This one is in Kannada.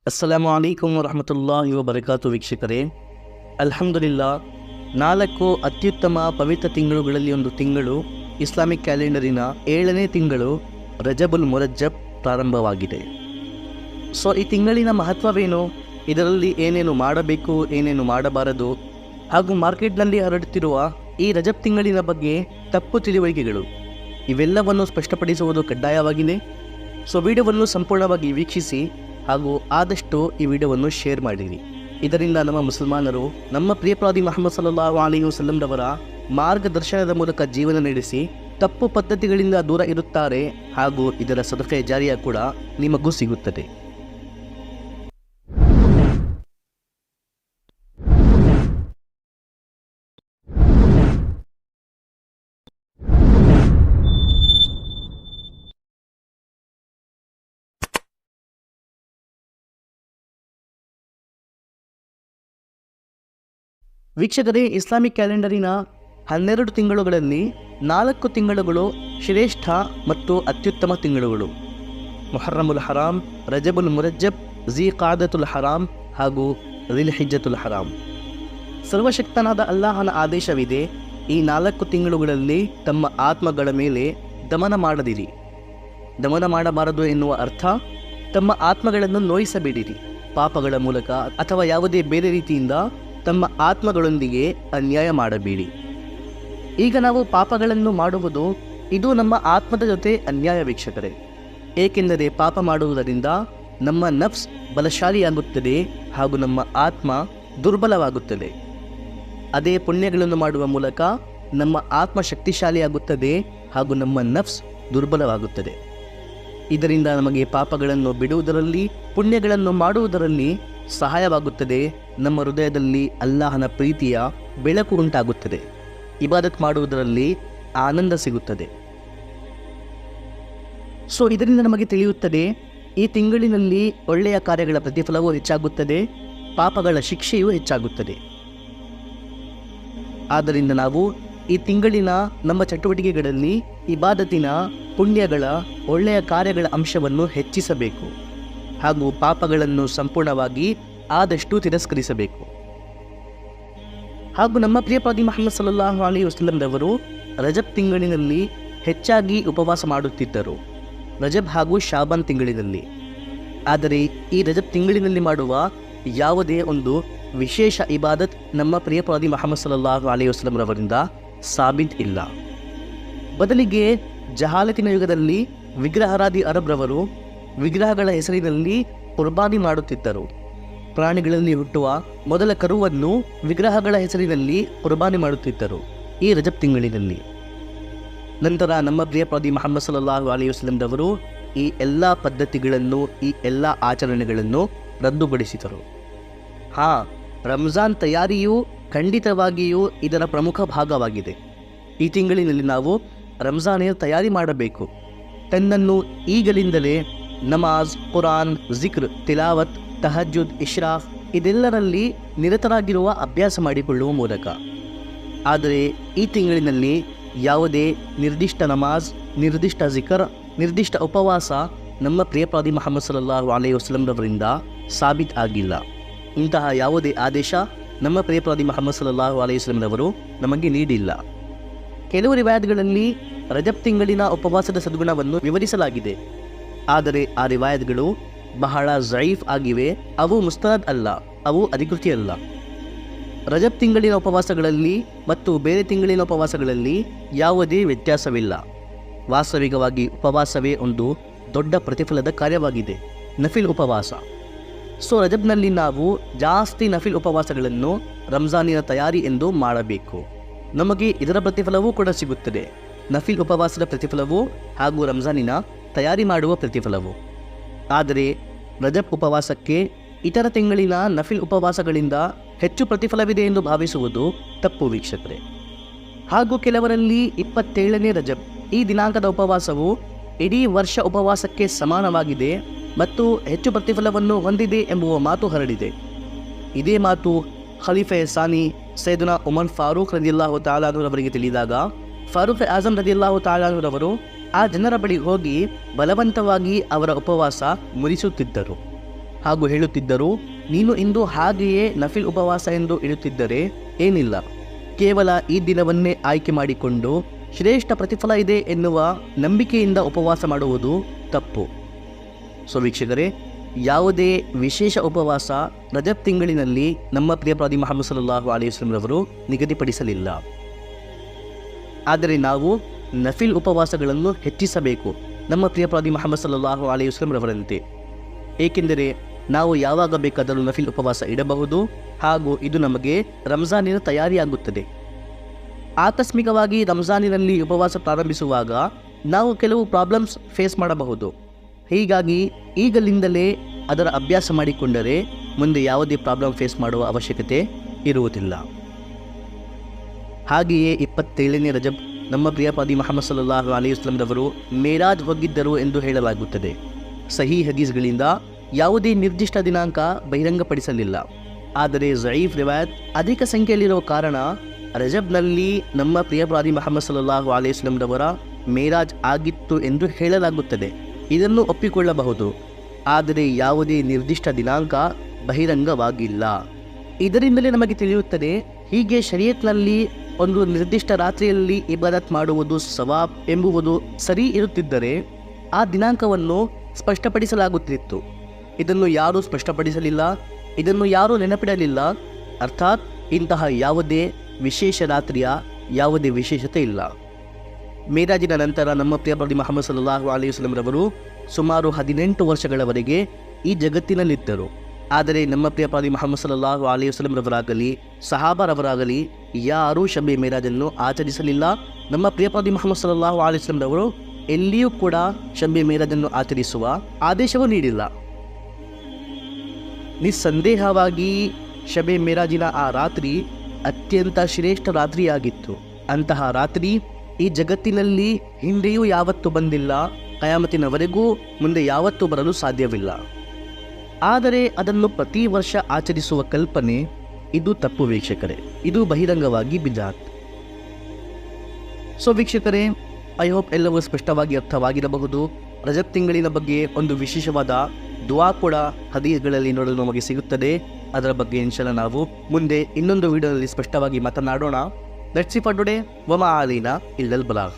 ಅಸ್ಸಲಾಮು ಅಲೈಕುಂ ವರಹಮತುಲ್ಲಾಹಿ ವಬರಕಾತು. ವೀಕ್ಷಕರೇ, ಅಲ್ಹಮ್ದುಲಿಲ್ಲಾ, 4 ಅತ್ಯುತ್ತಮ ಪವಿತ್ರ ತಿಂಗಳುಗಳಲ್ಲಿ ಒಂದು ತಿಂಗಳು ಇಸ್ಲಾಮಿಕ್ ಕ್ಯಾಲೆಂಡರಿನ 7ನೇ ತಿಂಗಳು ರಜಬುಲ್ ಮುರಜ್ಜಬ್ ಪ್ರಾರಂಭವಾಗಿದೆ. ಈ ತಿಂಗಳಿನ ಮಹತ್ವವೇನು, ಇದರಲ್ಲಿ ಏನೇನು ಮಾಡಬೇಕು, ಏನೇನು ಮಾಡಬಾರದು, ಹಾಗೂ ಮಾರ್ಕೆಟ್ನಲ್ಲಿ ಹರಡುತ್ತಿರುವ ಈ ರಜಬ್ ತಿಂಗಳಿನ ಬಗ್ಗೆ ತಪ್ಪು ತಿಳುವಳಿಕೆಗಳು ಇವೆಲ್ಲವನ್ನು ಸ್ಪಷ್ಟಪಡಿಸುವುದು ಕಡ್ಡಾಯವಾಗಿದೆ. ವಿಡಿಯೋವನ್ನು ಸಂಪೂರ್ಣವಾಗಿ ವೀಕ್ಷಿಸಿ ಹಾಗೂ ಆದಷ್ಟು ಈ ವಿಡಿಯೋವನ್ನು ಶೇರ್ ಮಾಡಿರಿ. ಇದರಿಂದ ನಮ್ಮ ಮುಸಲ್ಮಾನರು ನಮ್ಮ ಪ್ರಿಯ ಪ್ರವಾದಿ ಮುಹಮ್ಮದ್ ಸಲ್ಲಲ್ಲಾಹು ಅಲೈಹಿ ವಸಲ್ಲಂ ರವರ ಮಾರ್ಗದರ್ಶನದ ಮೂಲಕ ಜೀವನ ನಡೆಸಿ ತಪ್ಪು ಪದ್ಧತಿಗಳಿಂದ ದೂರ ಇರುತ್ತಾರೆ ಹಾಗೂ ಇದರ ಸದಫೆ ಜಾರಿಯ ಕೂಡ ನಿಮಗೂ ಸಿಗುತ್ತದೆ. ವೀಕ್ಷಕರೇ, ಇಸ್ಲಾಮಿಕ್ ಕ್ಯಾಲೆಂಡರಿನ 12 ತಿಂಗಳುಗಳಲ್ಲಿ 4 ತಿಂಗಳುಗಳು ಶ್ರೇಷ್ಠ ಮತ್ತು ಅತ್ಯುತ್ತಮ ತಿಂಗಳುಗಳು. ಮುಹರ್ರಮುಲ್ ಹರಾಮ್, ರಜಬುಲ್ ಮುರಜ್ಜಬ್, ಝೀಕಾದತುಲ್ ಹರಾಮ್ ಹಾಗೂ ಜಿಲ್ಹಿಜ್ಜತುಲ್ ಹರಾಮ್. ಸರ್ವಶಕ್ತನಾದ ಅಲ್ಲಾಹನ ಆದೇಶವಿದೆ, ಈ 4 ತಿಂಗಳುಗಳಲ್ಲಿ ತಮ್ಮ ಆತ್ಮಗಳ ಮೇಲೆ ದಮನ ಮಾಡದಿರಿ. ದಮನ ಮಾಡಬಾರದು ಎನ್ನುವ ಅರ್ಥ, ತಮ್ಮ ಆತ್ಮಗಳನ್ನು ನೋಯಿಸಬೇಡಿರಿ. ಪಾಪಗಳ ಮೂಲಕ ಅಥವಾ ಯಾವುದೇ ಬೇರೆ ರೀತಿಯಿಂದ ತಮ್ಮ ಆತ್ಮಗಳೊಂದಿಗೆ ಅನ್ಯಾಯ ಮಾಡಬೇಡಿ. ಈಗ ನಾವು ಪಾಪಗಳನ್ನು ಮಾಡುವುದು ಇದು ನಮ್ಮ ಆತ್ಮದ ಜೊತೆ ಅನ್ಯಾಯ ವೀಕ್ಷಕರೇ. ಏಕೆಂದರೆ ಪಾಪ ಮಾಡುವುದರಿಂದ ನಮ್ಮ ನಫ್ಸ್ ಬಲಶಾಲಿಯಾಗುತ್ತದೆ ಹಾಗೂ ನಮ್ಮ ಆತ್ಮ ದುರ್ಬಲವಾಗುತ್ತದೆ. ಅದೇ ಪುಣ್ಯಗಳನ್ನು ಮಾಡುವ ಮೂಲಕ ನಮ್ಮ ಆತ್ಮ ಶಕ್ತಿಶಾಲಿಯಾಗುತ್ತದೆ ಹಾಗೂ ನಮ್ಮ ನಫ್ಸ್ ದುರ್ಬಲವಾಗುತ್ತದೆ. ಇದರಿಂದ ನಮಗೆ ಪಾಪಗಳನ್ನು ಬಿಡುವುದರಲ್ಲಿ, ಪುಣ್ಯಗಳನ್ನು ಮಾಡುವುದರಲ್ಲಿ ಸಹಾಯವಾಗುತ್ತದೆ. ನಮ್ಮ ಹೃದಯದಲ್ಲಿ ಅಲ್ಲಾಹನ ಪ್ರೀತಿಯ ಬೆಳಕು ಉಂಟಾಗುತ್ತದೆ. ಇಬಾದತ್ ಮಾಡುವುದರಲ್ಲಿ ಆನಂದ ಸಿಗುತ್ತದೆ. ಇದರಿಂದ ನಮಗೆ ತಿಳಿಯುತ್ತದೆ, ಈ ತಿಂಗಳಿನಲ್ಲಿ ಒಳ್ಳೆಯ ಕಾರ್ಯಗಳ ಪ್ರತಿಫಲವೂ ಹೆಚ್ಚಾಗುತ್ತದೆ, ಪಾಪಗಳ ಶಿಕ್ಷೆಯೂ ಹೆಚ್ಚಾಗುತ್ತದೆ. ಆದ್ದರಿಂದ ನಾವು ಈ ತಿಂಗಳಿನ ನಮ್ಮ ಚಟುವಟಿಕೆಗಳಲ್ಲಿ ಇಬಾದತಿನ, ಪುಣ್ಯಗಳ, ಒಳ್ಳೆಯ ಕಾರ್ಯಗಳ ಅಂಶವನ್ನು ಹೆಚ್ಚಿಸಬೇಕು ಹಾಗೂ ಪಾಪಗಳನ್ನು ಸಂಪೂರ್ಣವಾಗಿ ಆದಷ್ಟು ತಿರಸ್ಕರಿಸಬೇಕು. ಹಾಗೂ ನಮ್ಮ ಪ್ರಿಯ ಪ್ರವಾದಿ ಮುಹಮ್ಮದ್ ಸಲ್ಲಲ್ಲಾಹು ಅಲೈಹಿ ವಸಲ್ಲಂ ರವರು ರಜಬ್ ತಿಂಗಳಿನಲ್ಲಿ ಹೆಚ್ಚಾಗಿ ಉಪವಾಸ ಮಾಡುತ್ತಿದ್ದರು, ರಜಬ್ ಹಾಗೂ ಶಾಬಾನ್ ತಿಂಗಳಿನಲ್ಲಿ. ಆದರೆ ಈ ರಜಬ್ ತಿಂಗಳಿನಲ್ಲಿ ಮಾಡುವ ಯಾವುದೇ ಒಂದು ವಿಶೇಷ ಇಬಾದತ್ ನಮ್ಮ ಪ್ರಿಯ ಪ್ರವಾದಿ ಮುಹಮ್ಮದ್ ಸಲ್ಲಲ್ಲಾಹು ಅಲೈಹಿ ವಸಲ್ಲಂ ರವರಿಂದ ಸಾಬೀತ್ ಇಲ್ಲ. ಬದಲಿಗೆ ಜಹಾಲತಿನ ಯುಗದಲ್ಲಿ ವಿಗ್ರಹಾರಾಧಿ ಅರಬ್ ರವರು ವಿಗ್ರಹಗಳ ಹೆಸರಿನಲ್ಲಿ ಕುರ್ಬಾನಿ ಮಾಡುತ್ತಿದ್ದರು. ಪ್ರಾಣಿಗಳಲ್ಲಿ ಹುಟ್ಟುವ ಮೊದಲ ಕರುವನ್ನು ವಿಗ್ರಹಗಳ ಹೆಸರಿನಲ್ಲಿ ಕುರ್ಬಾನಿ ಮಾಡುತ್ತಿದ್ದರು ಈ ರಜಬ್ ತಿಂಗಳಿನಲ್ಲಿ. ನಂತರ ನಮ್ಮ ಪ್ರಿಯ ಪ್ರವಾದಿ ಮುಹಮ್ಮದ್ ಸಲ್ಲಲ್ಲಾಹು ಅಲೈಹಿ ವಸಲ್ಲಂ ರವರು ಈ ಎಲ್ಲ ಪದ್ಧತಿಗಳನ್ನು, ಈ ಎಲ್ಲ ಆಚರಣೆಗಳನ್ನು ರದ್ದುಗೊಳಿಸಿದರು. ರಂಜಾನ್ ತಯಾರಿಯು ಖಂಡಿತವಾಗಿಯೂ ಇದರ ಪ್ರಮುಖ ಭಾಗವಾಗಿದೆ. ಈ ತಿಂಗಳಿನಲ್ಲಿ ನಾವು ರಂಜಾನಿನ ತಯಾರಿ ಮಾಡಬೇಕು. ತನ್ನನ್ನು ಈಗಲಿಂದಲೇ ನಮಾಜ್, ಕುರಾನ್, ಜಿಕ್ರ್, ತಿಲಾವತ್, ತಹಜ್ಜುದ್, ಇಶ್ರಾಫ್ ಇದೆಲ್ಲರಲ್ಲಿ ನಿರತರಾಗಿರುವ ಅಭ್ಯಾಸ ಮಾಡಿಕೊಳ್ಳುವ ಮೂಲಕ. ಆದರೆ ಈ ತಿಂಗಳಿನಲ್ಲಿ ಯಾವುದೇ ನಿರ್ದಿಷ್ಟ ನಮಾಜ್, ನಿರ್ದಿಷ್ಟ ಜಿಕರ್, ನಿರ್ದಿಷ್ಟ ಉಪವಾಸ ನಮ್ಮ ಪ್ರಿಯ ಪ್ರವಾದಿ ಮುಹಮ್ಮದ್ ಸಲ್ಲಲ್ಲಾಹು ಅಲೈಹಿ ವಸಲ್ಲಂ ರವರಿಂದ ಸಾಬೀತ್ ಆಗಿಲ್ಲ. ಇಂತಹ ಯಾವುದೇ ಆದೇಶ ನಮ್ಮ ಪ್ರಿಯ ಪ್ರವಾದಿ ಮುಹಮ್ಮದ್ ಸಲ್ಲಲ್ಲಾಹು ಅಲೈಹಿ ವಸಲ್ಲಂ ರವರು ನಮಗೆ ನೀಡಿಲ್ಲ. ಕೆಲವು ರಿವಾಯತ್ಗಳಲ್ಲಿ ರಜಬ್ ತಿಂಗಳಿನ ಉಪವಾಸದ ಸದ್ಗುಣವನ್ನು ವಿವರಿಸಲಾಗಿದೆ. ಆದರೆ ಆ ರಿವಾಯತ್ಗಳು ಬಹಳ ಝೈಫ್ ಆಗಿವೆ. ಅವು ಮುಸ್ತನದ್ ಅಲ್ಲ, ಅವು ಅಧಿಕೃತಿಯಲ್ಲ. ರಜಬ್ ತಿಂಗಳಿನ ಉಪವಾಸಗಳಲ್ಲಿ ಮತ್ತು ಬೇರೆ ತಿಂಗಳಿನ ಉಪವಾಸಗಳಲ್ಲಿ ಯಾವುದೇ ವ್ಯತ್ಯಾಸವಿಲ್ಲ. ವಾಸ್ತವಿಕವಾಗಿ ಉಪವಾಸವೇ ಒಂದು ದೊಡ್ಡ ಪ್ರತಿಫಲದ ಕಾರ್ಯವಾಗಿದೆ, ನಫಿಲ್ ಉಪವಾಸ. ರಜಬ್ನಲ್ಲಿ ನಾವು ಜಾಸ್ತಿ ನಫಿಲ್ ಉಪವಾಸಗಳನ್ನು ರಂಜಾನಿನ ತಯಾರಿ ಎಂದು ಮಾಡಬೇಕು. ನಮಗೆ ಇದರ ಪ್ರತಿಫಲವೂ ಕೂಡ ಸಿಗುತ್ತದೆ, ನಫಿಲ್ ಉಪವಾಸದ ಪ್ರತಿಫಲವು ಹಾಗೂ ರಂಜಾನಿನ ತಯಾರಿ ಮಾಡುವ ಪ್ರತಿಫಲವು. ಆದರೆ ರಜಬ್ ಉಪವಾಸಕ್ಕೆ ಇತರ ತಿಂಗಳಿನ ನಫಿಲ್ ಉಪವಾಸಗಳಿಂದ ಹೆಚ್ಚು ಪ್ರತಿಫಲವಿದೆ ಎಂದು ಭಾವಿಸುವುದು ತಪ್ಪು ವೀಕ್ಷಕರೇ. ಹಾಗೂ ಕೆಲವರಲ್ಲಿ 27ನೇ ರಜಬ್ ಈ ದಿನಾಂಕದ ಉಪವಾಸವು ಇಡೀ ವರ್ಷ ಉಪವಾಸಕ್ಕೆ ಸಮಾನವಾಗಿದೆ ಮತ್ತು ಹೆಚ್ಚು ಪ್ರತಿಫಲವನ್ನು ಹೊಂದಿದೆ ಎಂಬುವ ಮಾತು ಹರಡಿದೆ. ಇದೇ ಮಾತು ಖಲೀಫೆ ಸಾನಿ ಸೈಯದ್ನಾ ಉಮರ್ ಫಾರೂಕ್ ರದಿಯಲ್ಲಾಹು ತಆಲಾ ಅನ್ಹು ಅವರಿಗೆ ತಿಳಿದಾಗ ಫಾರೂಕ್ ಆಜಮ್ ರದಿಯಲ್ಲಾಹು ತಆಲಾ ಅನ್ಹು ಅವರು ಆ ಜನರ ಬಳಿ ಹೋಗಿ ಬಲವಂತವಾಗಿ ಅವರ ಉಪವಾಸ ಮುರಿಸುತ್ತಿದ್ದರು. ಹಾಗೂ ಹೇಳುತ್ತಿದ್ದರು, ನೀನು ಇಂದು ಹಾಗೆಯೇ ನಫಿಲ್ ಉಪವಾಸ ಎಂದು ಇಡುತ್ತಿದ್ದರೆ ಏನಿಲ್ಲ, ಕೇವಲ ಈ ದಿನವನ್ನೇ ಆಯ್ಕೆ ಮಾಡಿಕೊಂಡು ಶ್ರೇಷ್ಠ ಪ್ರತಿಫಲ ಇದೆ ಎನ್ನುವ ನಂಬಿಕೆಯಿಂದ ಉಪವಾಸ ಮಾಡುವುದು ತಪ್ಪು. ಸೊ ವೀಕ್ಷಕರೇ, ಯಾವುದೇ ವಿಶೇಷ ಉಪವಾಸ ರಜಬ್ ತಿಂಗಳಿನಲ್ಲಿ ನಮ್ಮ ಪ್ರಿಯ ಪ್ರವಾದಿ ಮುಹಮ್ಮದ್ ಸಲ್ಲಲ್ಲಾಹು ಅಲೈಹಿ ವಸಲ್ಲಂ ರವರು ನಿಗದಿಪಡಿಸಲಿಲ್ಲ. ಆದರೆ ನಾವು ನಫಿಲ್ ಉಪವಾಸಗಳನ್ನು ಹೆಚ್ಚಿಸಬೇಕು ನಮ್ಮ ಪ್ರಿಯ ಪ್ರವಾದಿ ಮುಹಮ್ಮದ್ ಸಲ್ಲಲ್ಲಾಹು ಅಲೈಹಿ ವಸಲ್ಲಂ ರವರಂತೆ. ಏಕೆಂದರೆ ನಾವು ಯಾವಾಗ ಬೇಕಾದರೂ ನಫಿಲ್ ಉಪವಾಸ ಇಡಬಹುದು ಹಾಗೂ ಇದು ನಮಗೆ ರಂಜಾನಿನ ತಯಾರಿಯಾಗುತ್ತದೆ. ಆಕಸ್ಮಿಕವಾಗಿ ರಂಜಾನಿನಲ್ಲಿ ಉಪವಾಸ ಪ್ರಾರಂಭಿಸುವಾಗ ನಾವು ಕೆಲವು ಪ್ರಾಬ್ಲಮ್ಸ್ ಫೇಸ್ ಮಾಡಬಹುದು. ಹೀಗಾಗಿ ಈಗಲಿಂದಲೇ ಅದರ ಅಭ್ಯಾಸ ಮಾಡಿಕೊಂಡರೆ ಮುಂದೆ ಯಾವುದೇ ಪ್ರಾಬ್ಲಮ್ ಫೇಸ್ ಮಾಡುವ ಅವಶ್ಯಕತೆ ಇರುವುದಿಲ್ಲ. ಹಾಗೆಯೇ 27ನೇ ರಜಬ್ ನಮ್ಮ ಪ್ರಿಯ ಪ್ರವಾದಿ ಮುಹಮ್ಮದ್ ಸಲ್ಲಲ್ಲಾಹು ಅಲೈಹಿ ವಸಲ್ಲಂ ರವರು ಮೇರಾಜ್ ಹೋಗಿದ್ದರು ಎಂದು ಹೇಳಲಾಗುತ್ತದೆ. ಸಹೀ ಹದೀಸ್ಗಳಿಂದ ಯಾವುದೇ ನಿರ್ದಿಷ್ಟ ದಿನಾಂಕ ಬಹಿರಂಗಪಡಿಸಲಿಲ್ಲ. ಆದರೆ ಝಯೀಫ್ ರಿವಾಯತ್ ಅಧಿಕ ಸಂಖ್ಯೆಯಲ್ಲಿರುವ ಕಾರಣ ರಜಬ್ನಲ್ಲಿ ನಮ್ಮ ಪ್ರಿಯ ಪ್ರವಾದಿ ಮುಹಮ್ಮದ್ ಸಲ್ಲಲ್ಲಾಹು ಅಲೈಹಿ ವಸಲ್ಲಂ ರವರ ಮೇರಾಜ್ ಆಗಿತ್ತು ಎಂದು ಹೇಳಲಾಗುತ್ತದೆ. ಇದನ್ನು ಒಪ್ಪಿಕೊಳ್ಳಬಹುದು. ಆದರೆ ಯಾವುದೇ ನಿರ್ದಿಷ್ಟ ದಿನಾಂಕ ಬಹಿರಂಗವಾಗಿಲ್ಲ. ಇದರಿಂದಲೇ ನಮಗೆ ತಿಳಿಯುತ್ತದೆ, ಹೀಗೆ ಶರೀಯತ್ನಲ್ಲಿ ಒಂದು ನಿರ್ದಿಷ್ಟ ರಾತ್ರಿಯಲ್ಲಿ ಇಬಾದತ್ ಮಾಡುವುದು ಸವಾಬ್ ಎಂಬುವುದು ಸರಿ ಇರುತ್ತಿದ್ದರೆ ಆ ದಿನಾಂಕವನ್ನು ಸ್ಪಷ್ಟಪಡಿಸಲಾಗುತ್ತಿತ್ತು. ಇದನ್ನು ಯಾರೂ ಸ್ಪಷ್ಟಪಡಿಸಲಿಲ್ಲ, ಇದನ್ನು ಯಾರೂ ನೆನಪಿಡಲಿಲ್ಲ. ಅರ್ಥಾತ್ ಇಂತಹ ಯಾವುದೇ ವಿಶೇಷ ರಾತ್ರಿಯ ಯಾವುದೇ ವಿಶೇಷತೆ ಇಲ್ಲ. ಮೇರಾಜಿನ ನಂತರ ನಮ್ಮ ಪ್ರಿಯ ಪ್ರವಾದಿ ಮುಹಮ್ಮದ್ ಸಲ್ಲಲ್ಲಾಹು ಅಲೈಹಿ ವಸಲ್ಲಂ ರವರು ಸುಮಾರು 18 ವರ್ಷಗಳವರೆಗೆ ಈ ಜಗತ್ತಿನಲ್ಲಿದ್ದರು. ಆದರೆ ನಮ್ಮ ಪ್ರಿಯ ಪ್ರವಾದಿ ಮುಹಮ್ಮದ್ ಸಲ್ಲಲ್ಲಾಹು ಅಲೈಹಿ ವಸಲ್ಲಂ ರವರಾಗಲಿ ಸಹಾಬರವರಾಗಲಿ ಯಾರೂ ಶಬೆ ಮೇರಾಜನ್ನು ಆಚರಿಸಲಿಲ್ಲ. ನಮ್ಮ ಪ್ರಿಯ ಪ್ರವಾದಿ ಮುಹಮ್ಮದ್ ಸಲ್ಲಲ್ಲಾಹು ಅಲೈಹಿ ವಸಲ್ಲಂ ರವರು ಎಲ್ಲಿಯೂ ಕೂಡ ಶಬೆ ಮೇರಾಜನ್ನು ಆಚರಿಸುವ ಆದೇಶವೂ ನೀಡಿಲ್ಲ. ನಿಸ್ಸಂದೇಹವಾಗಿ ಶಬೆ ಮೇರಾಜಿನ ಆ ರಾತ್ರಿ ಅತ್ಯಂತ ಶ್ರೇಷ್ಠ ರಾತ್ರಿಯಾಗಿತ್ತು. ಅಂತಹ ರಾತ್ರಿ ಈ ಜಗತ್ತಿನಲ್ಲಿ ಹಿಂದೆಯೂ ಯಾವತ್ತೂ ಬಂದಿಲ್ಲ, ಕಯಾಮತಿನವರೆಗೂ ಮುಂದೆ ಯಾವತ್ತೂ ಬರಲು ಸಾಧ್ಯವಿಲ್ಲ. ಆದರೆ ಅದನ್ನು ಪ್ರತಿ ವರ್ಷ ಆಚರಿಸುವ ಕಲ್ಪನೆ ಇದು ತಪ್ಪು ವೀಕ್ಷಕರೇ. ಇದು ಬಹಿರಂಗವಾಗಿ ಬಿಜಾತ್. ಸೊ ವೀಕ್ಷಕರೇ, ಐ ಹೋಪ್ ಎಲ್ಲವೂ ಸ್ಪಷ್ಟವಾಗಿ ಅರ್ಥವಾಗಿರಬಹುದು. ರಜಬ್ ತಿಂಗಳಿನ ಬಗ್ಗೆ ಒಂದು ವಿಶೇಷವಾದ ದುವಾ ಕೂಡ ಹದೀಸ್ಗಳಲ್ಲಿ ನೋಡಲು ನಮಗೆ ಸಿಗುತ್ತದೆ. ಅದರ ಬಗ್ಗೆ ಇನ್ಶಾಅಲ್ಲಾಹ್ ನಾವು ಮುಂದೆ ಇನ್ನೊಂದು ವಿಡಿಯೋದಲ್ಲಿ ಸ್ಪಷ್ಟವಾಗಿ ಮಾತನಾಡೋಣ. Let's see for today. ವಮಾ ಅಲೈನಾ ಇಲ್ಲಲ್ ಬಲಾಗ್.